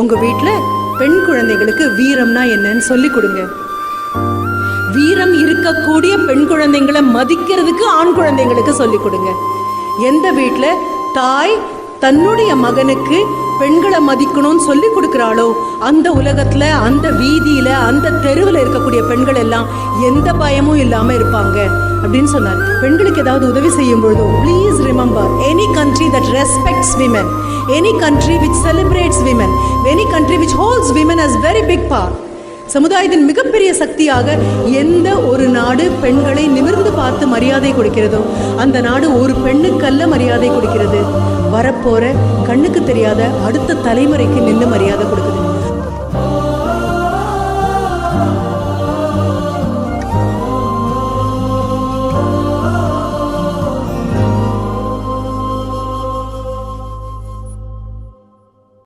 உங்க வீட்டுல பெண் குழந்தைகளுக்கு வீரம்னா என்னன்னு சொல்லி கொடுங்க. வீரம் இருக்கக்கூடிய பெண் குழந்தைங்களை மதிக்கிறதுக்கு ஆண் குழந்தைங்களுக்கு சொல்லி கொடுங்க. எந்த வீட்டுல தாய் தன்னுடைய மகனுக்கு பெண்களை மதிக்கணும்னு சொல்லி கொடுக்கிறாளோ அந்த உலகத்துல, அந்த வீதியில, அந்த தெருவில் இருக்கக்கூடிய பெண்கள் எல்லாம் எந்த பயமும் இல்லாம இருப்பாங்க அப்படின்னு சொன்னார். பெண்களுக்கு ஏதாவது உதவி செய்யும் பொழுதோ please remember, any country that respects women, any country which celebrates women, any country which holds women as very big power. சமுதாயத்தின் மிகப்பெரிய சக்தியாக எந்த ஒரு நாடு பெண்களை நிமிர்ந்து பார்த்து மரியாதை கொடுக்கிறதோ அந்த நாடு ஒரு பெண்ணுக்கல்ல மரியாதை கொடுக்கிறது, வரப்போற கண்ணுக்கு தெரியாத அடுத்த தலைமுறைக்கு நின்று மரியாதை கொடுக்குது.